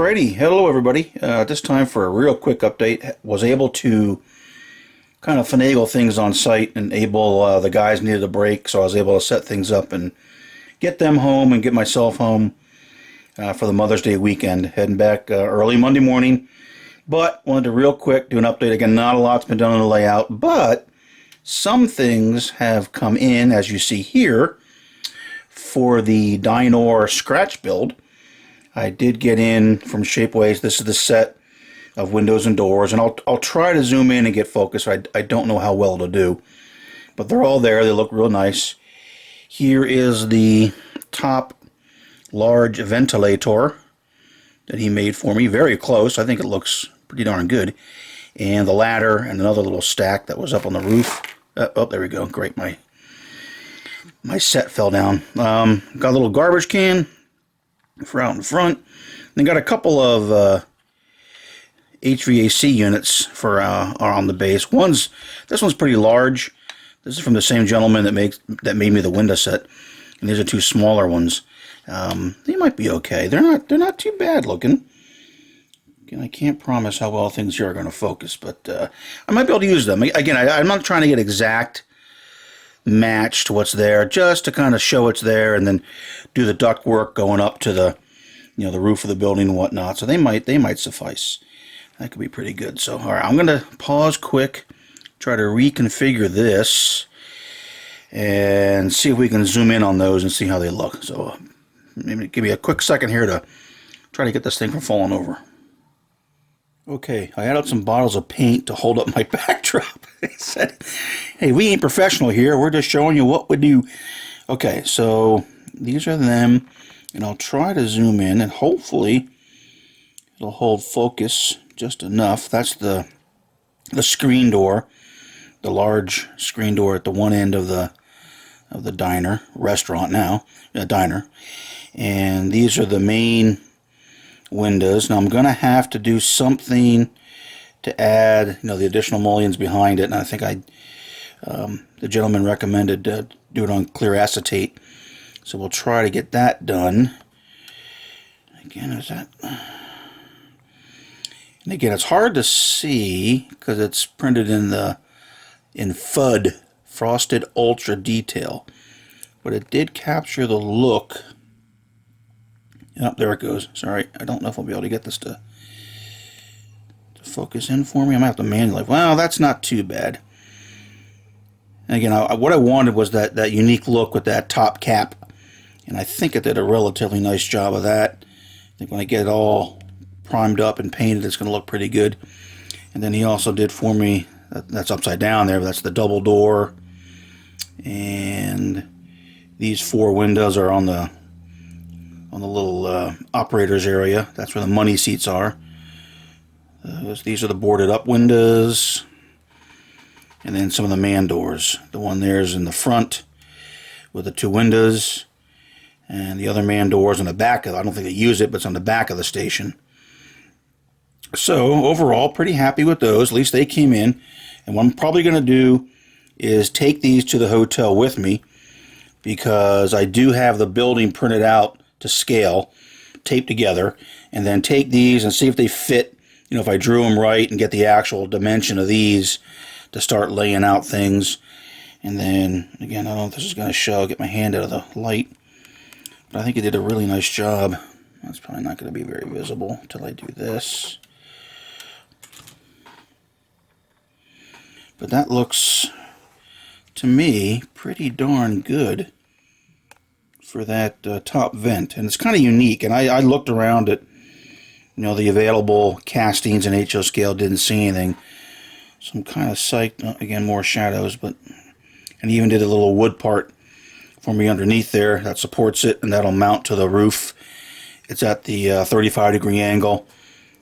Alrighty, hello everybody. This time for a real quick update. Was able to kind of finagle things on site, and the guys needed a break, so I was able to set things up and get them home and get myself home for the Mother's Day weekend. Heading back early Monday morning, but wanted to real quick do an update. Again, not a lot's been done on the layout, but some things have come in, as you see here, for the Dinor scratch build. I did get in from Shapeways. This is the set of windows and doors, and I'll try to zoom in and get focused. I don't know how well to do, but they're all there. They look real nice. Here is the top large ventilator that he made for me. Very close. I think it looks pretty darn good. And the ladder and another little stack that was up on the roof. Oh, there we go. Great. My set fell down. Got a little garbage can for out in front. They got a couple of HVAC units for on the base. This one's pretty large. This is from the same gentleman that made me the window set, and these are two smaller ones. They might be okay. They're not too bad looking. Again, I can't promise how well things here are going to focus, but I might be able to use them. Again, I'm not trying to get exact match to what's there, just to kind of show it's there, and then do the duct work going up to the the roof of the building and whatnot. So they might suffice. That could be pretty good. So all right, I'm going to pause quick, try to reconfigure this, and see if we can zoom in on those and see how they look. So maybe give me a quick second here to try to get this thing from falling over. Okay, I had out some bottles of paint to hold up my backdrop. I said, hey, we ain't professional here. We're just showing you what we do. Okay, so these are them, and I'll try to zoom in, and hopefully it'll hold focus just enough. That's the screen door, the large screen door at the one end of the diner, restaurant now, diner. And these are the main windows. Now I'm going to have to do something to add, the additional mullions behind it, and I think the gentleman recommended do it on clear acetate, so we'll try to get that done. Again, and again, it's hard to see because it's printed in FUD, Frosted Ultra Detail, but it did capture the look. Yep, there it goes. Sorry, I don't know if I'll be able to get this to focus in for me. I might have to manually. Well, that's not too bad. And again, what I wanted was that unique look with that top cap, and I think it did a relatively nice job of that. I think when I get it all primed up and painted, it's going to look pretty good. And then he also did for me, that's upside down there, but that's the double door. And these four windows are on the little operator's area. That's where the money seats are. These are the boarded up windows, and then some of the man doors. The one there is in the front with the two windows, and the other man doors on the back of. I don't think they use it, but it's on the back of the station. So overall, pretty happy with those. At least they came in. And what I'm probably going to do is take these to the hotel with me, because I do have the building printed out to scale, taped together, and then take these and see if they fit, if I drew them right, and get the actual dimension of these to start laying out things. And then, again, I don't know if this is going to show, get my hand out of the light, but I think he did a really nice job. That's probably not going to be very visible until I do this. But that looks, to me, pretty darn good for that top vent, and it's kind of unique. And I looked around at the available castings and HO scale, didn't see anything, so I'm kind of psyched. Again, more shadows, and he even did a little wood part for me underneath there that supports it, and that'll mount to the roof. It's at the 35-degree angle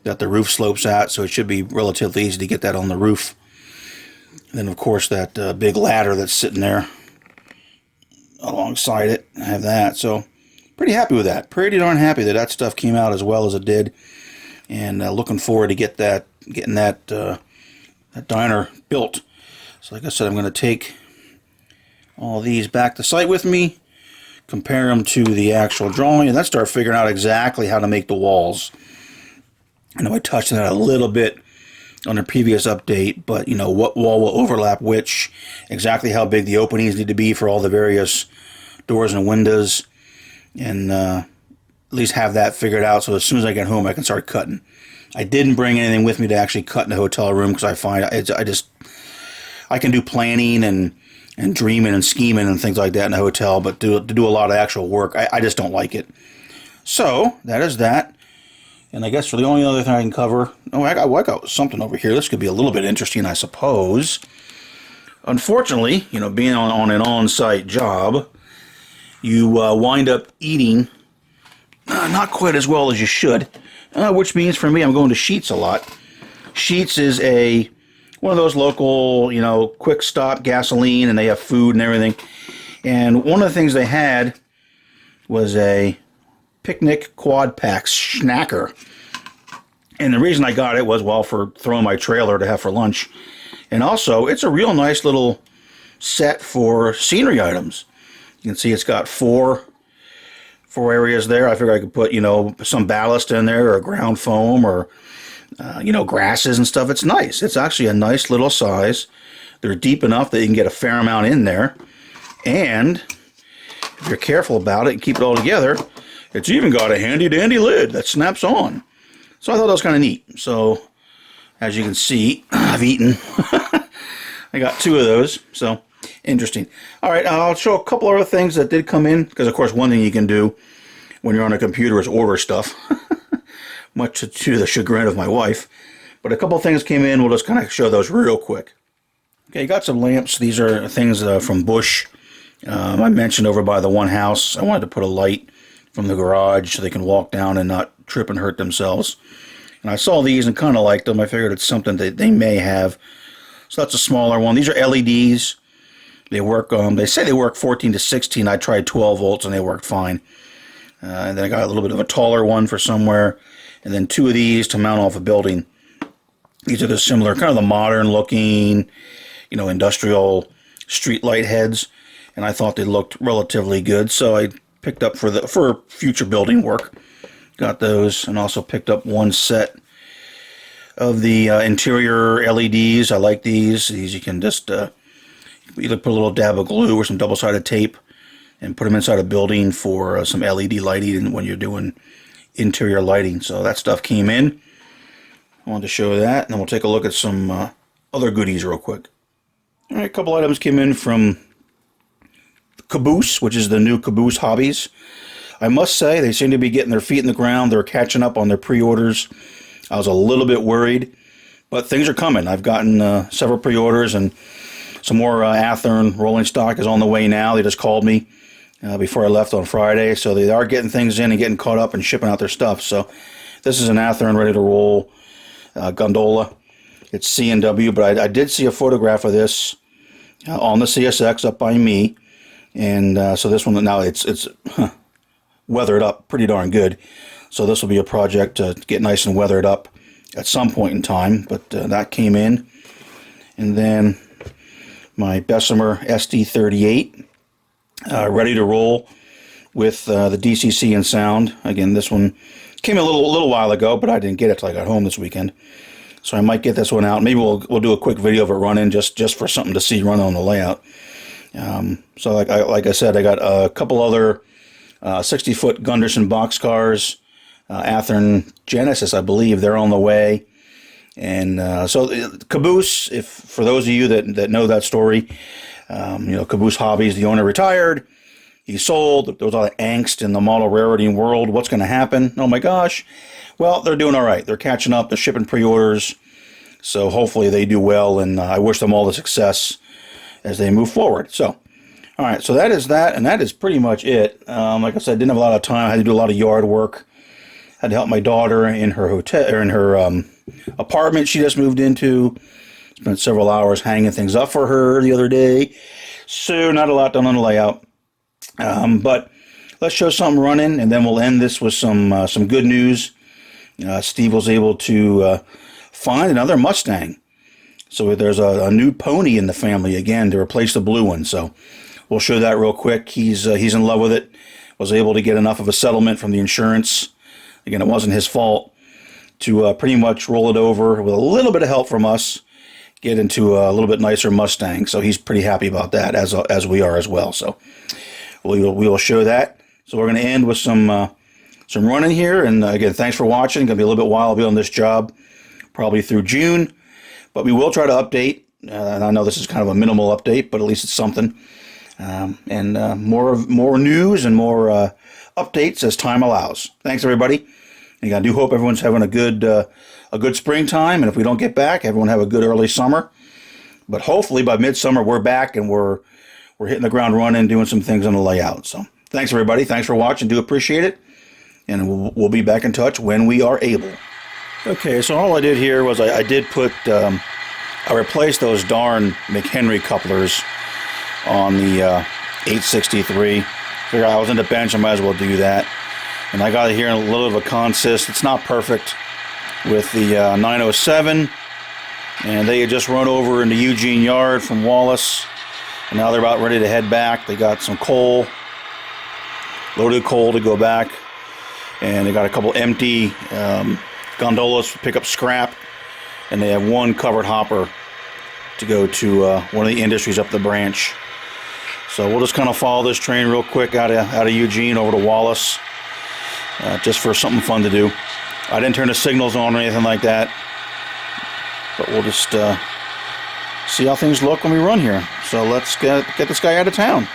that the roof slopes at, so it should be relatively easy to get that on the roof. And then of course that big ladder that's sitting there alongside it, I have that. So pretty happy with that. Pretty darn happy that stuff came out as well as it did, and looking forward to getting that diner built. So like I said, I'm going to take all these back to site with me, compare them to the actual drawing, and then start figuring out exactly how to make the walls. I know I touched on that a little bit on the previous update, but you know, what wall will overlap which, exactly how big the openings need to be for all the various doors and windows, and at least have that figured out so as soon as I get home I can start cutting. I didn't bring anything with me to actually cut in the hotel room because I find I can do planning and dreaming and scheming and things like that in a hotel, but to do a lot of actual work, I just don't like it. So that is that. And I guess for the only other thing I can cover, I got something over here. This could be a little bit interesting, I suppose. Unfortunately, you know, being on an on-site job, you wind up eating not quite as well as you should, which means for me, I'm going to Sheetz a lot. Sheetz is one of those local, you know, quick stop gasoline, and they have food and everything. And one of the things they had was a picnic quad pack snacker. And the reason I got it was, well, for throwing my trailer to have for lunch. And also, it's a real nice little set for scenery items. You can see it's got four areas there. I figured I could put, you know, some ballast in there, or ground foam, or you know, grasses and stuff. It's nice. It's actually a nice little size. They're deep enough that you can get a fair amount in there. And if you're careful about it and keep it all together, it's even got a handy dandy lid that snaps on. So I thought that was kind of neat. So as you can see, I've eaten. I got 2 of those. So interesting. All right, I'll show a couple other things that did come in, because of course one thing you can do when you're on a computer is order stuff. Much to the chagrin of my wife. But a couple things came in. We'll just kind of show those real quick. Okay, got some lamps. These are things from Bush. I mentioned over by the one house, I wanted to put a light from the garage so they can walk down and not trip and hurt themselves. And I saw these and kind of liked them. I figured it's something that they may have. So that's a smaller one. These are LEDs. They work, they say they work 14 to 16. I tried 12 volts and they worked fine. And then I got a little bit of a taller one for somewhere. And then 2 of these to mount off a building. These are the similar, kind of the modern looking, you know, industrial street light heads. And I thought they looked relatively good. So I picked up for future building work. Got those, and also picked up one set of the interior LEDs. I like these. These you can just either put a little dab of glue or some double-sided tape and put them inside a building for some LED lighting when you're doing interior lighting. So that stuff came in. I wanted to show that, and then we'll take a look at some other goodies real quick. All right, a couple items came in from Caboose, which is the new Caboose Hobbies. I must say, they seem to be getting their feet in the ground. They're catching up on their pre-orders. I was a little bit worried, but things are coming. I've gotten several pre-orders, and some more Athearn rolling stock is on the way now. They just called me before I left on Friday, so they are getting things in and getting caught up and shipping out their stuff. So this is an Athearn ready to roll gondola. It's C&W, but I did see a photograph of this on the CSX up by me, and so this one now it's weathered up pretty darn good. So this will be a project to get nice and weathered up at some point in time, but that came in. And then my Bessemer SD38, ready to roll with the DCC and sound. Again, this one came a little while ago, but I didn't get it till I got home this weekend. So I might get this one out. Maybe we'll do a quick video of it running just for something to see run on the layout. So like I said, I got a couple other 60-foot Gunderson boxcars, Athearn Genesis, I believe. They're on the way. And so Caboose, if for those of you that know that story, you know, Caboose Hobbies, the owner retired. He sold. There was all that angst in the model rarity world. What's going to happen? Oh my gosh. Well, they're doing all right. They're catching up. They're shipping pre-orders. So hopefully they do well, and I wish them all the success as they move forward. So, all right. So that is that, and that is pretty much it. Like I said, I didn't have a lot of time. I had to do a lot of yard work. Had to help my daughter in her hotel, or in her apartment she just moved into. Spent several hours hanging things up for her the other day. So not a lot done on the layout. But let's show something running, and then we'll end this with some good news. Steve was able to find another Mustang. So there's a new pony in the family again to replace the blue one. So we'll show that real quick. He's in love with it. Was able to get enough of a settlement from the insurance. Again, it wasn't his fault. to pretty much roll it over with a little bit of help from us, get into a little bit nicer Mustang. So he's pretty happy about that, as we are as well. So we will show that. So we're going to end with some running here. And again, thanks for watching. It's going to be a little bit while I'll be on this job, probably through June. But we will try to update. And I know this is kind of a minimal update, but at least it's something. And more news and more updates as time allows. Thanks, everybody. And I do hope everyone's having a good springtime. And if we don't get back, everyone have a good early summer. But hopefully by midsummer we're back and we're hitting the ground running, doing some things on the layout. So thanks, everybody. Thanks for watching. Do appreciate it. And we'll be back in touch when we are able. Okay, so all I did here was I did put, I replaced those darn McHenry couplers on the 863. Figured I was in the bench, I might as well do that. And I got it here in a little bit of a consist. It's not perfect with the 907. And they had just run over into Eugene Yard from Wallace. And now they're about ready to head back. They got some coal, loaded coal to go back. And they got a couple empty gondolas to pick up scrap. And they have one covered hopper to go to one of the industries up the branch. So we'll just kind of follow this train real quick out of Eugene over to Wallace, just for something fun to do. I didn't turn the signals on or anything like that, but we'll just see how things look when we run here. So let's get this guy out of town.